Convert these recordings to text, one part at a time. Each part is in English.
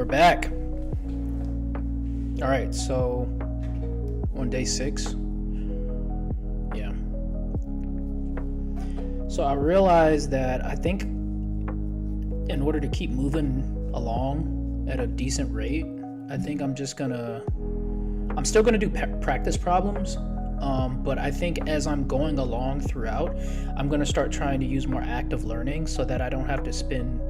we're back. All right, so on day 6, yeah. So I realized that I think in order to keep moving along at a decent rate, I think I'm still gonna do practice problems. But I think as I'm going along throughout, I'm gonna start trying to use more active learning so that I don't have to spend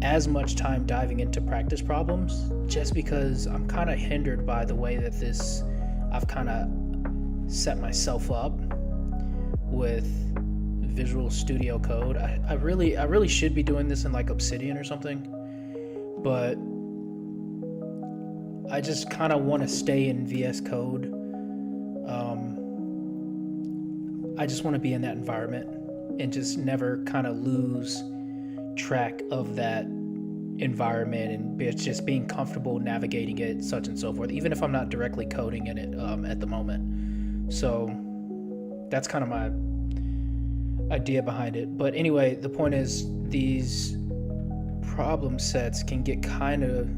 as much time diving into practice problems, just because I'm kind of hindered by the way that I've kind of set myself up with Visual Studio Code. I really should be doing this in like Obsidian or something, but I just kind of want to stay in VS Code. I just want to be in that environment and just never kind of lose track of that environment and just being comfortable navigating it, such and so forth, even if I'm not directly coding in it at the moment. So that's kind of my idea behind it. But anyway, the point is these problem sets can get kind of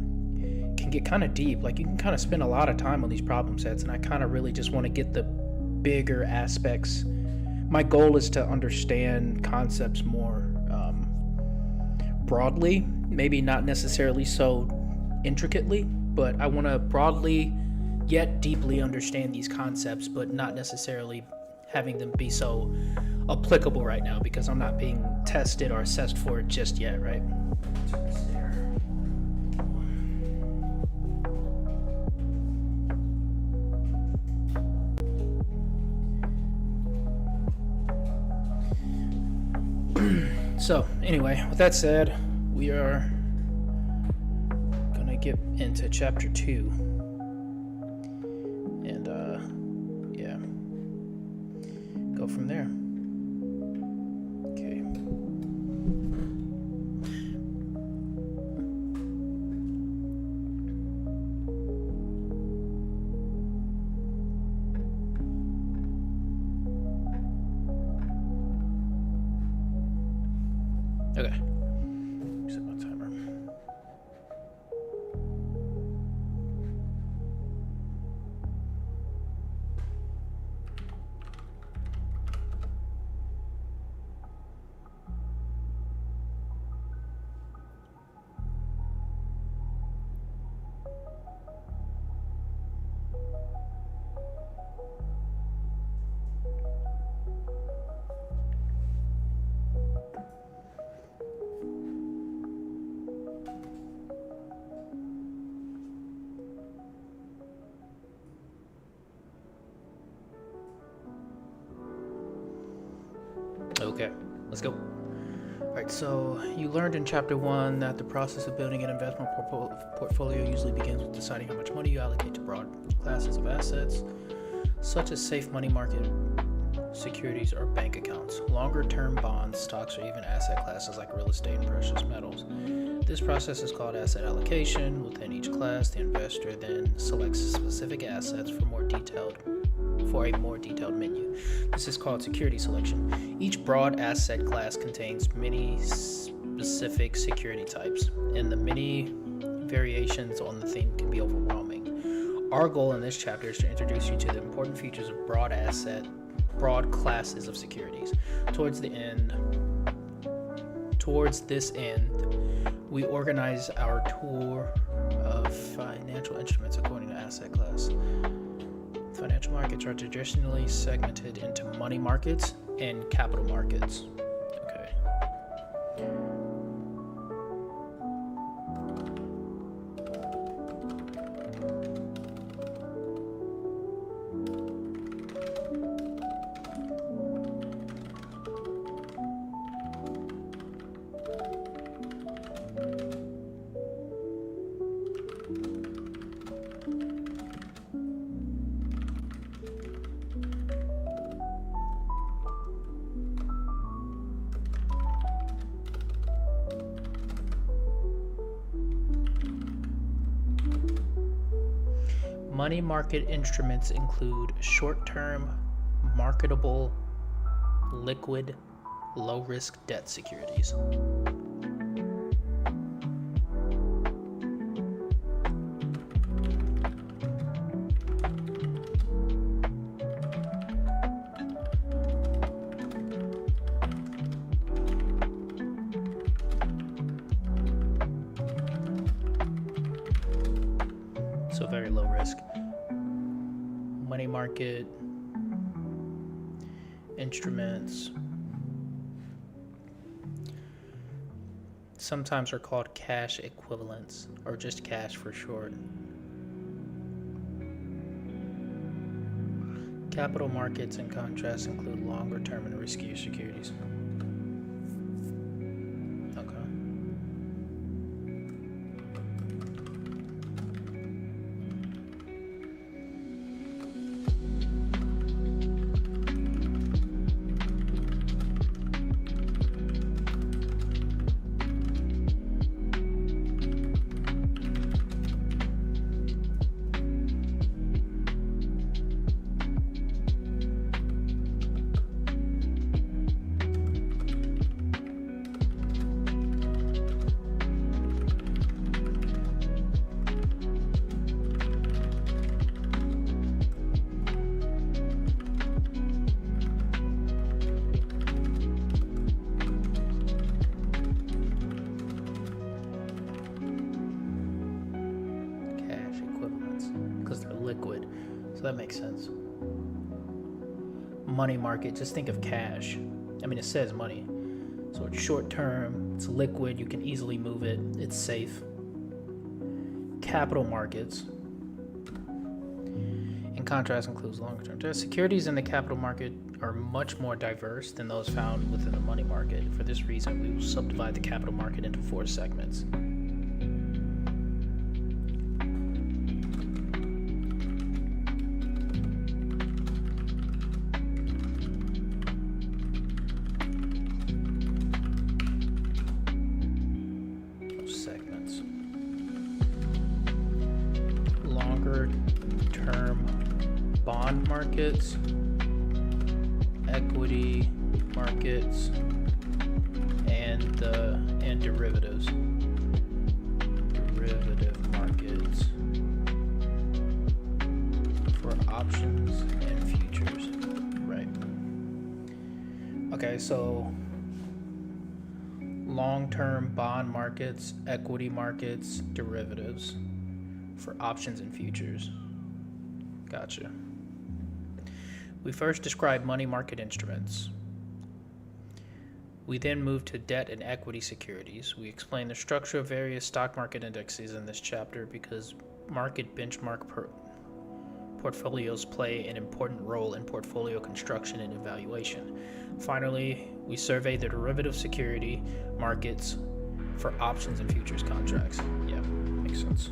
deep. Like, you can kind of spend a lot of time on these problem sets, and I kind of really just want to get the bigger aspects. My goal is to understand concepts more broadly, maybe not necessarily so intricately, but I want to broadly yet deeply understand these concepts, but not necessarily having them be so applicable right now, because I'm not being tested or assessed for it just yet, right? So anyway, with that said, we are gonna get into chapter 2, and yeah, go from there. Okay. Okay. Set my timer. Okay, let's go. Alright, so you learned in chapter 1 that the process of building an investment portfolio usually begins with deciding how much money you allocate to broad classes of assets, such as safe money market securities or bank accounts, longer-term bonds, stocks, or even asset classes like real estate and precious metals. This process is called asset allocation. Within each class, the investor then selects specific assets for a more detailed menu. This is called security selection. Each broad asset class contains many specific security types, and the many variations on the theme can be overwhelming. Our goal in this chapter is to introduce you to the important features of broad classes of securities. Towards this end, we organize our tour of financial instruments according to asset class. Financial markets are traditionally segmented into money markets and capital markets. Okay. Money market instruments include short-term, marketable, liquid, low-risk debt securities. so very low risk. Money market instruments sometimes are called cash equivalents, or just cash for short. Capital markets, in contrast, include longer term and riskier securities. Liquid, so that makes sense. Money market, just think of cash. I mean, it says money, so it's short term, it's liquid, you can easily move it, it's safe. Capital markets, in contrast, includes longer term. The securities in the capital market are much more diverse than those found within the money market. For this reason, we will subdivide the capital market into 4 segments. Bond markets, equity markets, and derivatives. Derivative markets for options and futures. Right. Okay, so long-term bond markets, equity markets, derivatives for options and futures. Gotcha. We first described money market instruments. We then moved to debt and equity securities. We explained the structure of various stock market indexes in this chapter because market benchmark portfolios play an important role in portfolio construction and evaluation. Finally, we surveyed the derivative security markets for options and futures contracts. Yeah, makes sense.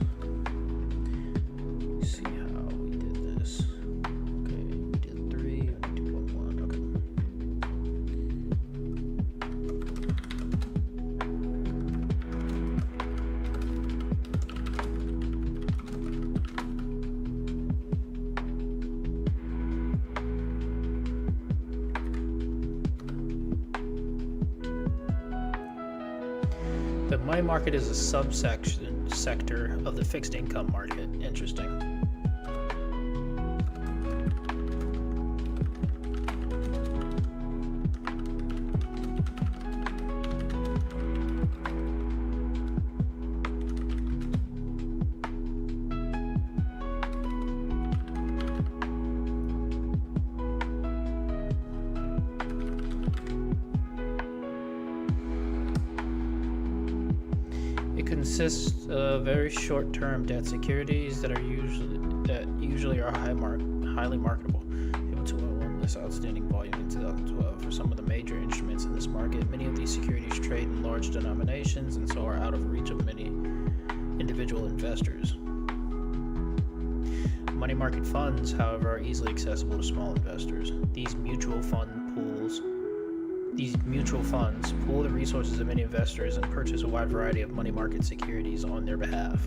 Let's see how we did this. Okay, we did 3, we do 1, okay. The money market is a sector of the fixed income market. Interesting. It consists of very short-term debt securities that usually are highly marketable, able to win this outstanding volume in 2012. For some of the major instruments in this market, many of these securities trade in large denominations and so are out of reach of many individual investors. Money market funds, however, are easily accessible to small investors. These mutual funds pool the resources of many investors and purchase a wide variety of money market securities on their behalf.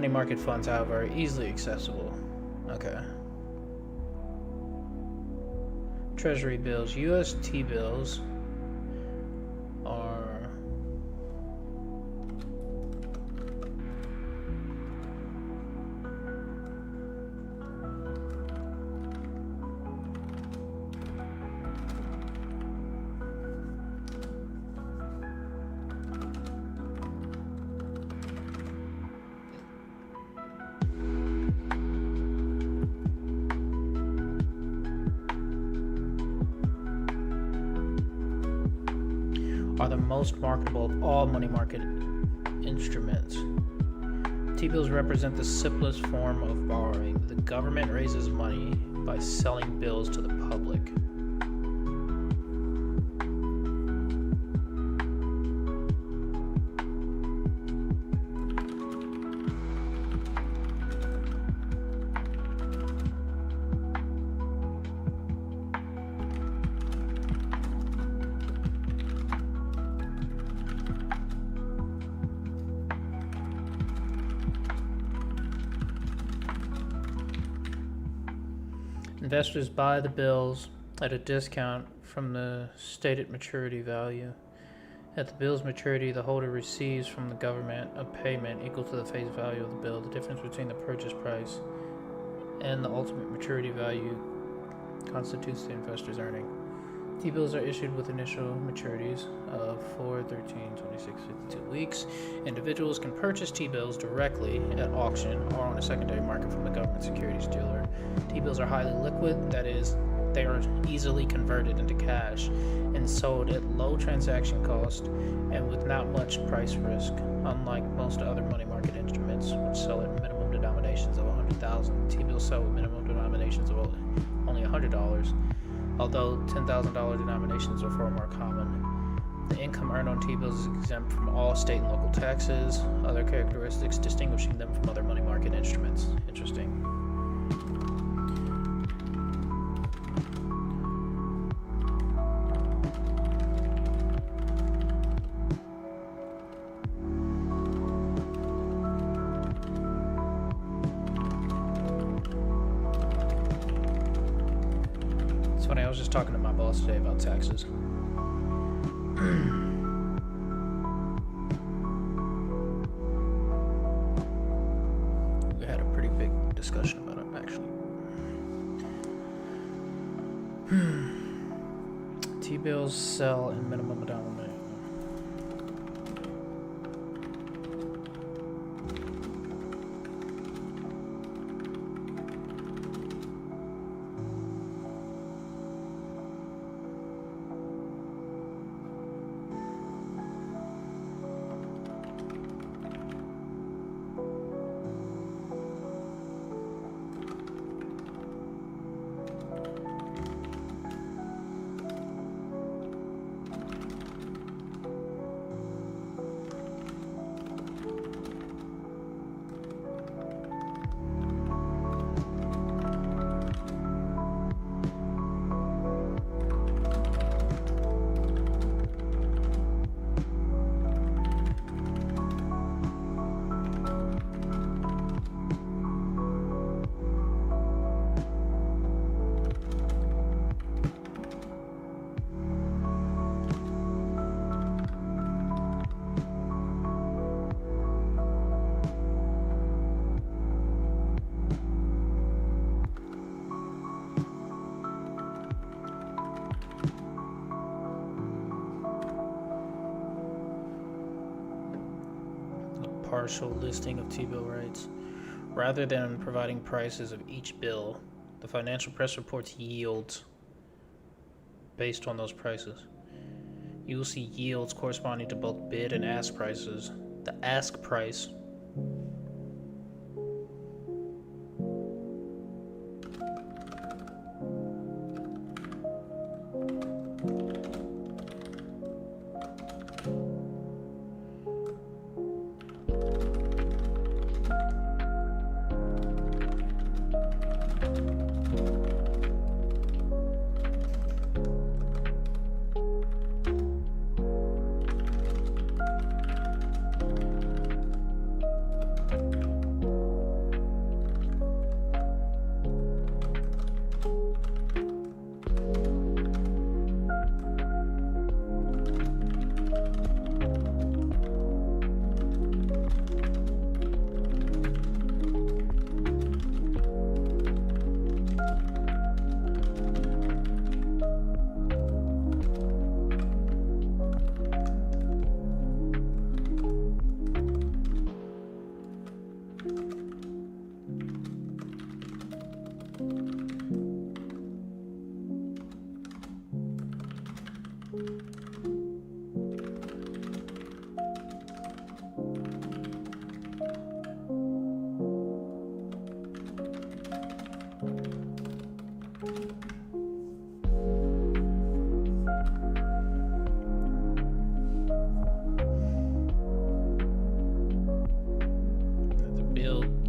money market funds, however, are easily accessible. Okay. Treasury bills. US T-bills are the most marketable of all money market instruments. T-bills represent the simplest form of borrowing. The government raises money by selling bills to the public. Investors buy the bills at a discount from the stated maturity value. At the bill's maturity, the holder receives from the government a payment equal to the face value of the bill. The difference between the purchase price and the ultimate maturity value constitutes the investor's earning. T-bills are issued with initial maturities of 4, 13, 26, 52 weeks. Individuals can purchase T-bills directly at auction or on a secondary market from the government securities dealer. T-bills are highly liquid, that is, they are easily converted into cash and sold at low transaction cost and with not much price risk. Unlike most other money market instruments, which sell at minimum denominations of $100,000, T-bills sell with minimum denominations of only $100. Although $10,000 denominations are far more common. The income earned on T-bills is exempt from all state and local taxes, other characteristics distinguishing them from other money market instruments. Interesting. I was just talking to my boss today about taxes. We had a pretty big discussion about it, actually. T-bills sell in minimum denomination. Partial listing of T-bill rates. Rather than providing prices of each bill, the financial press reports yields based on those prices. You will see yields corresponding to both bid and ask prices. The ask price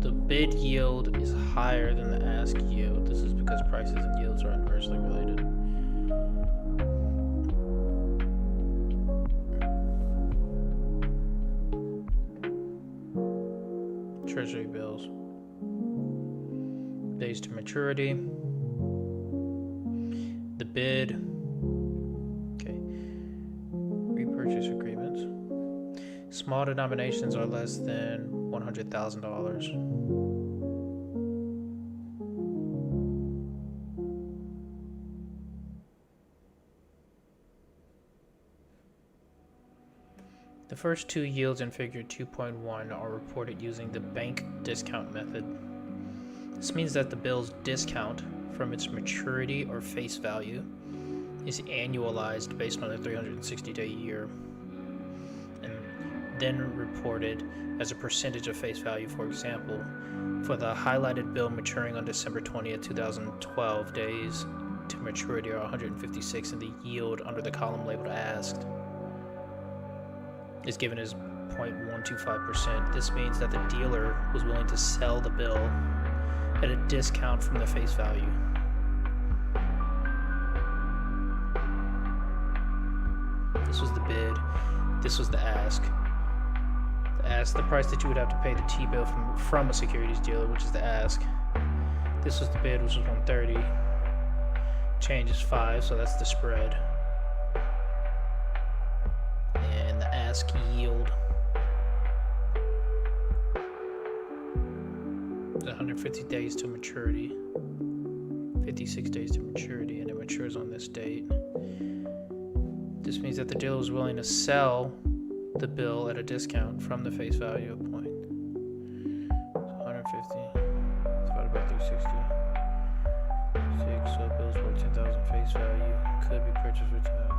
The bid yield is higher than the ask yield. This is because prices and yields are inversely related. Treasury bills. Days to maturity. The bid. Okay. Repurchase agreements. Small denominations are less than $100,000. The first two yields in figure 2.1 are reported using the bank discount method. This means that the bill's discount from its maturity or face value is annualized based on a 360-day year and then reported as a percentage of face value. For example, for the highlighted bill maturing on December 20th, 2012, days to maturity are 156 and the yield under the column labeled asked is given as 0.125%. This means that the dealer was willing to sell the bill at a discount from the face value. This was the bid. This was the ask. The price that you would have to pay the T-bill from a securities dealer, which is the ask. This was the bid, which was 130. Change is 5, so that's the spread. And the ask yield is 150 days to maturity, 56 days to maturity, and it matures on this date. This means that the dealer was willing to sell the bill at a discount from the face value of point. So 150 divided by 360. 6, so the bill's worth 10,000 face value. Could be purchased for 10,000.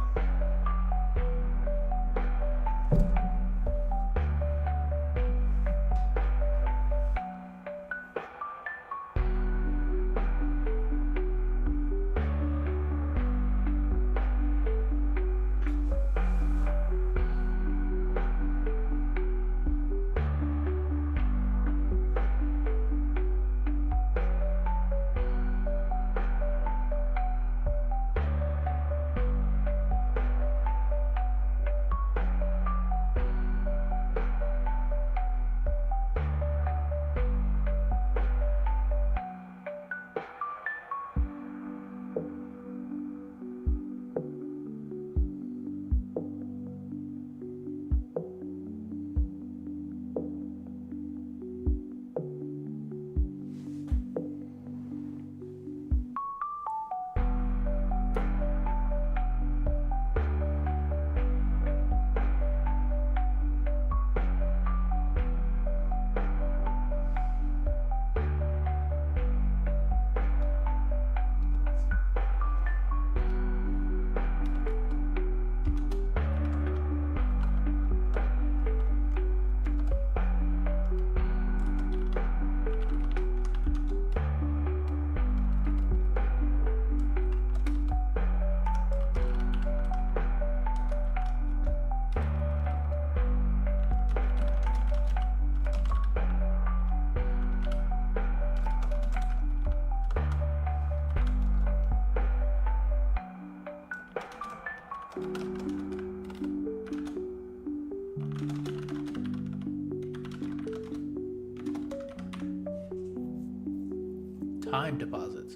Time deposits.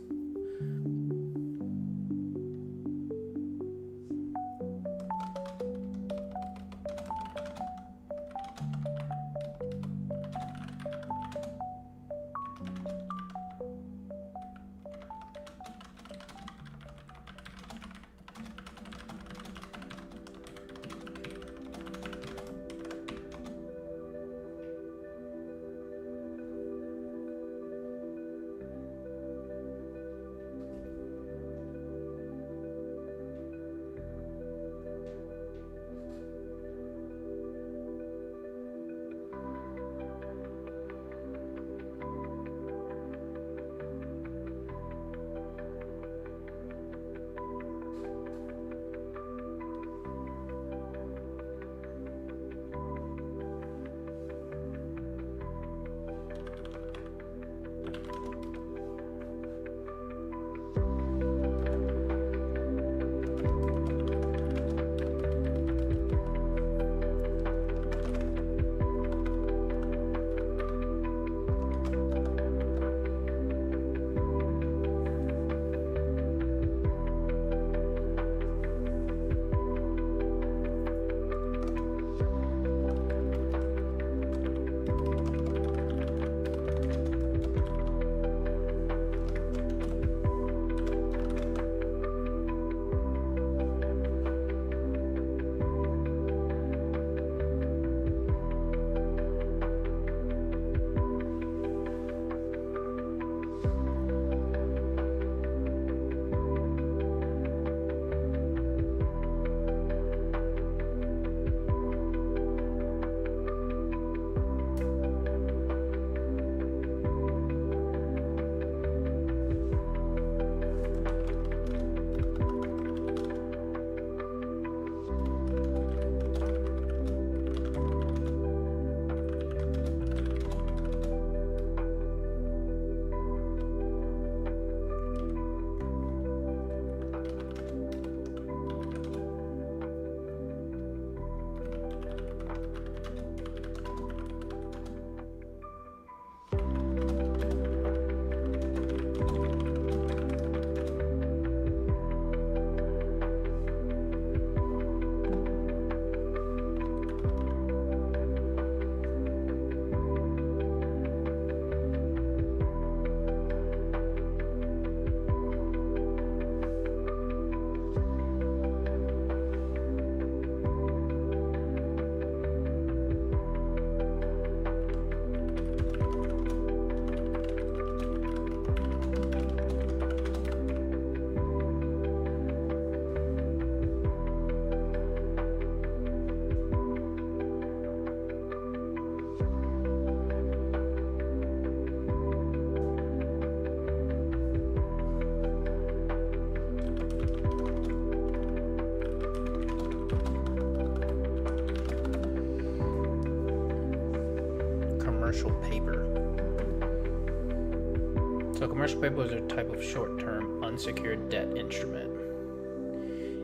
commercial paper is a type of short-term unsecured debt instrument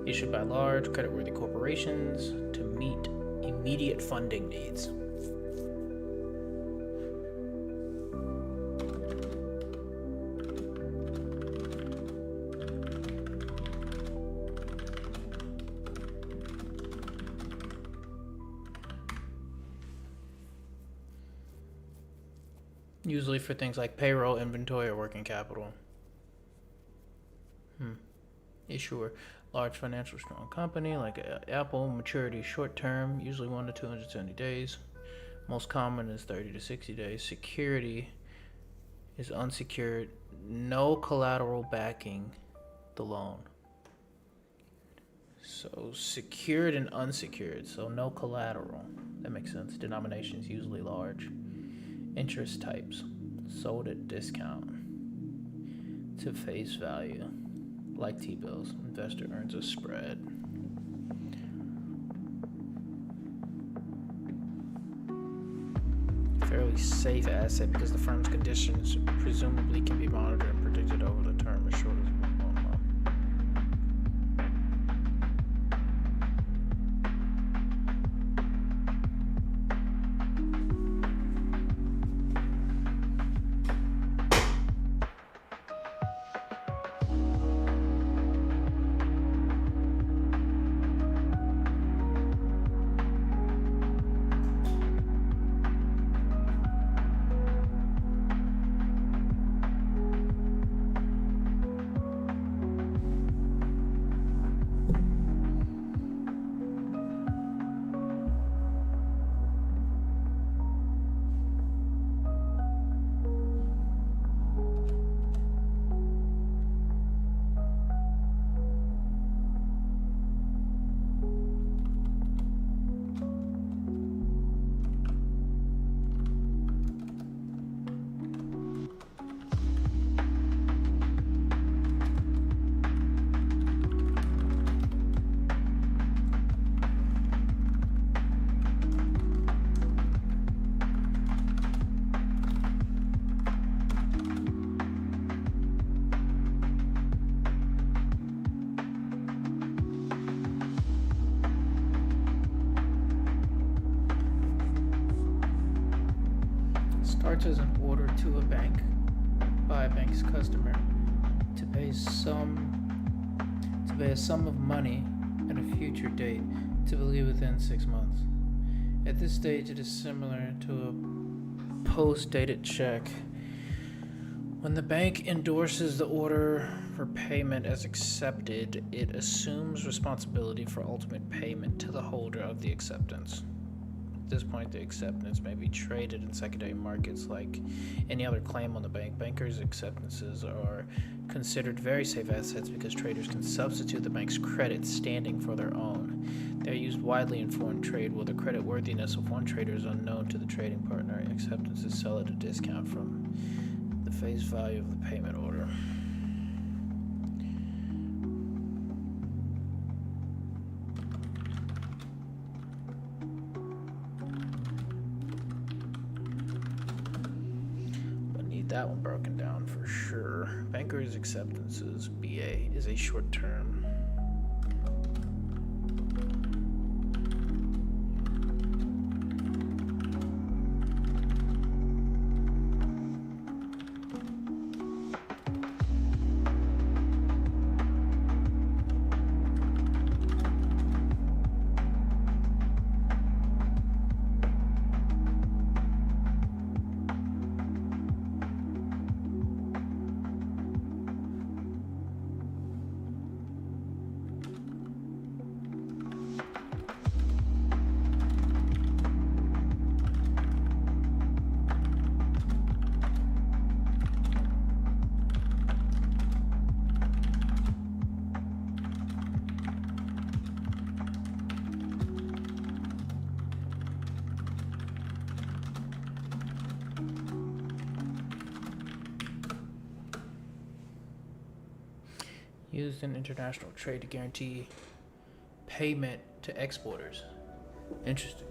issued by large creditworthy corporations to meet immediate funding needs. Usually for things like payroll, inventory, or working capital. Issuer, large financial strong company like Apple. Maturity short term, usually 1 to 270 days. Most common is 30 to 60 days. Security is unsecured, no collateral backing the loan. So secured and unsecured, so no collateral. That makes sense. Denominations usually large. Interest types, sold at discount to face value, like T-bills. Investor earns a spread. Fairly safe asset because the firm's conditions presumably can be monitored and predicted over the term as short as 1 month. Starts as an order to a bank by a bank's customer to pay a sum of money at a future date, typically within 6 months. At this stage, it is similar to a post-dated check. When the bank endorses the order for payment as accepted, it assumes responsibility for ultimate payment to the holder of the acceptance. At this point, the acceptance may be traded in secondary markets like any other claim on the bank. Bankers' acceptances are considered very safe assets because traders can substitute the bank's credit standing for their own. They are used widely in foreign trade where the creditworthiness of one trader is unknown to the trading partner. Acceptances sell at a discount from the face value of the payment order. That one broken down for sure. Bankers' acceptances, BA, is a short term. Used in international trade to guarantee payment to exporters. Interesting.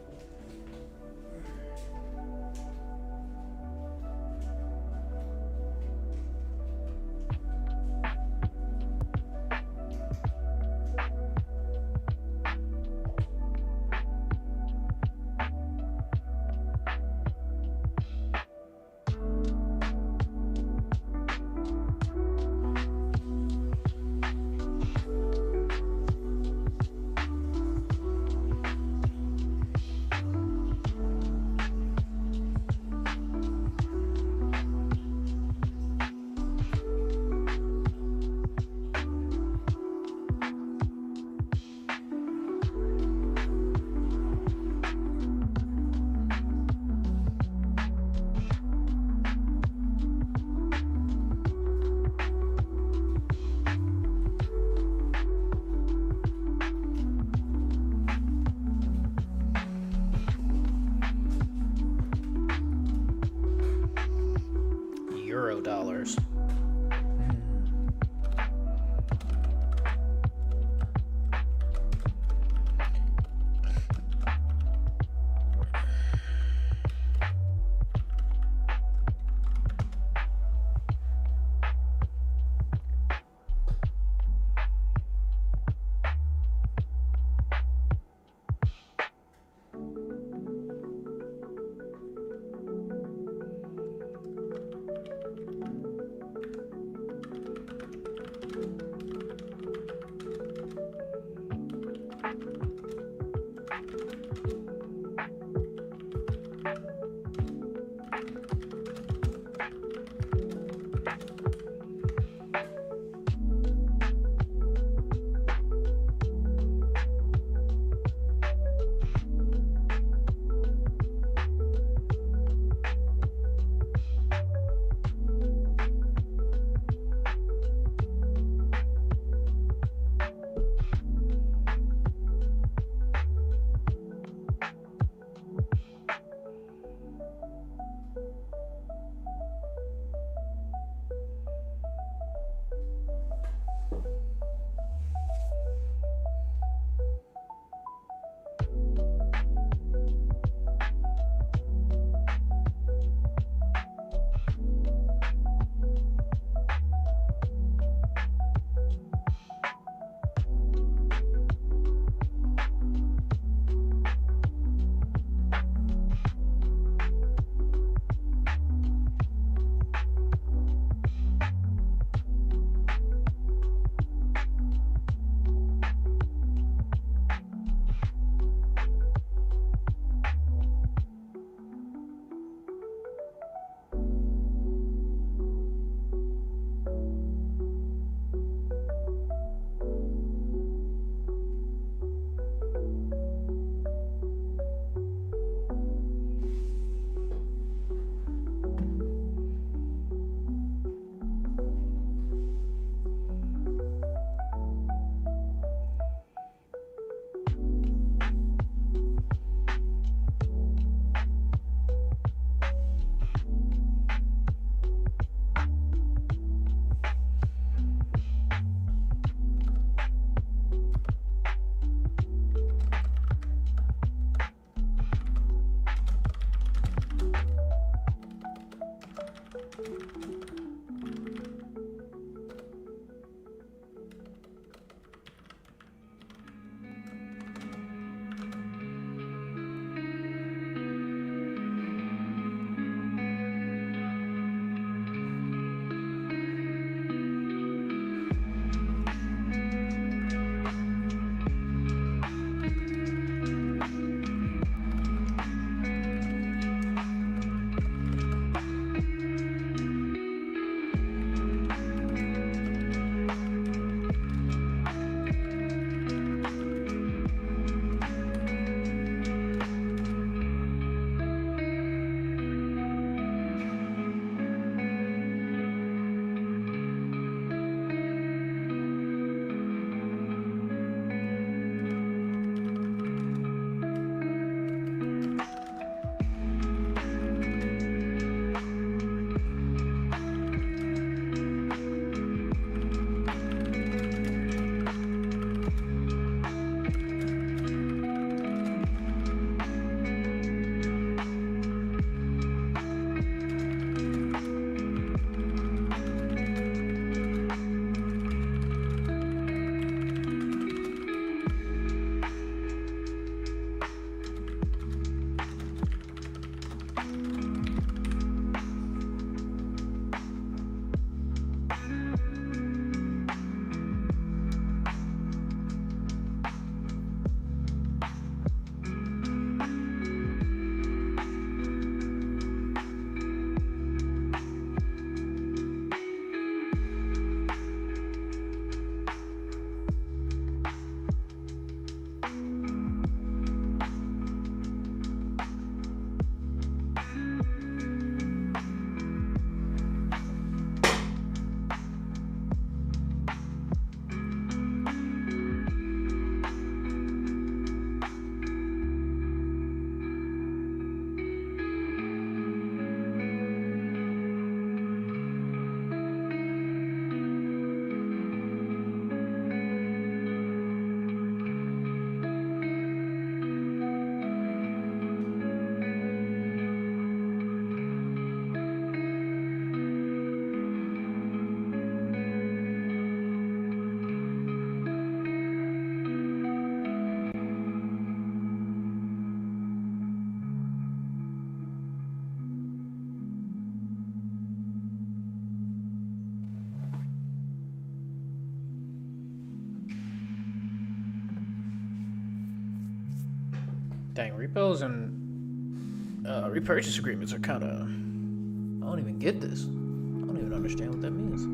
Dang, repos and repurchase agreements are kind of. I don't even get this. I don't even understand what that means. I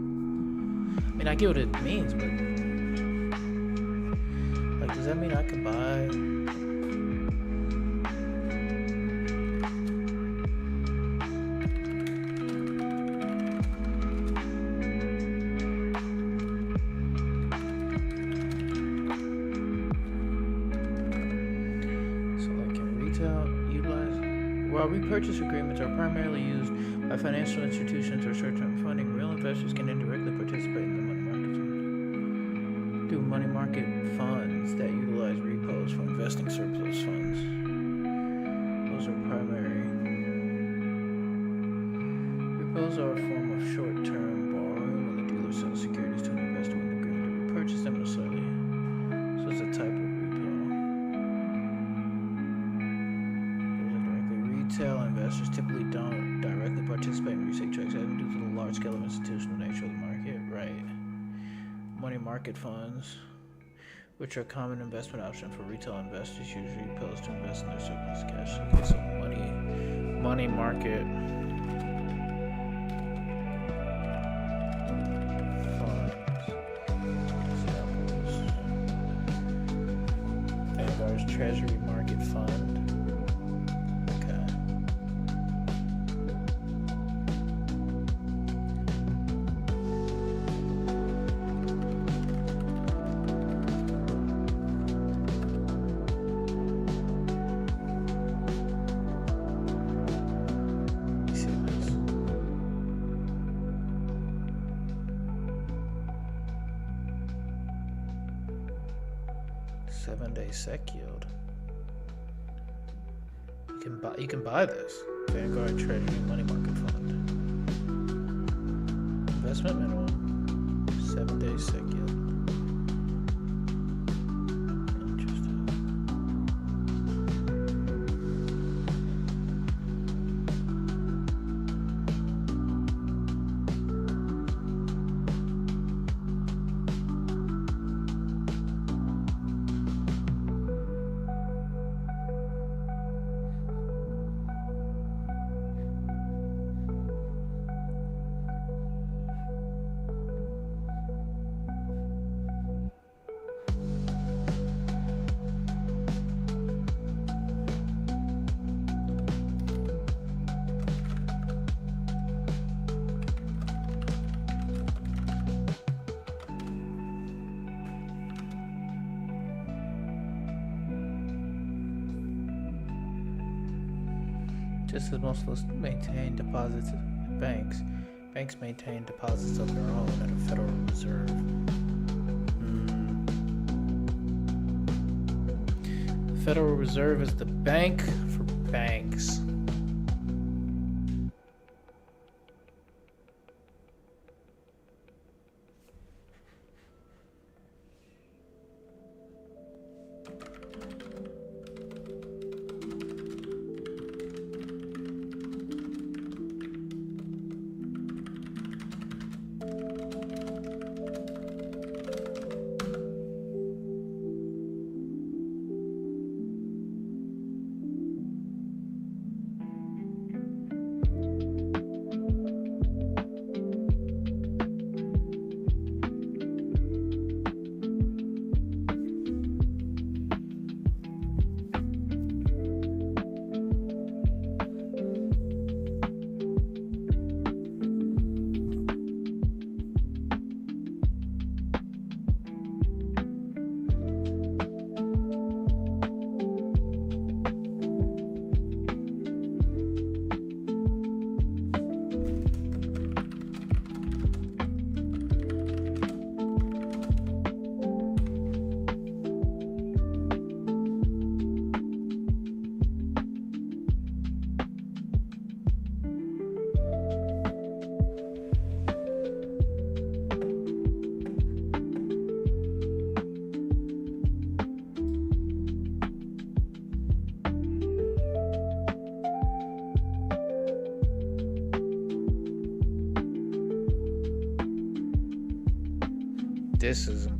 mean, I get what it means, but like, does that mean I can buy? While repurchase agreements are primarily used by financial institutions or short-term funding, real investors can indirectly participate in the money market through money market funds that utilize repos for investing surplus funds. Those are primary. Repos are a form of short-term borrowing when the dealer sells securities to an investor with an agreement to repurchase them initially. So it's a type of retail investors typically don't directly participate in research transactions due to the large scale of institutional nature of the market. Right. Money market funds, which are a common investment option for retail investors, usually repos to invest in their surplus cash. Okay, so money market funds. Examples. Vanguard's Treasury Market Fund. Seven-day SEC yield. You can buy this. Vanguard Treasury Money Market Fund. Investment minimum. 7-day SEC yield. Interesting. Just as most maintain deposits at banks, banks maintain deposits of their own at a Federal Reserve. The Federal Reserve is the bank for banks. This is important.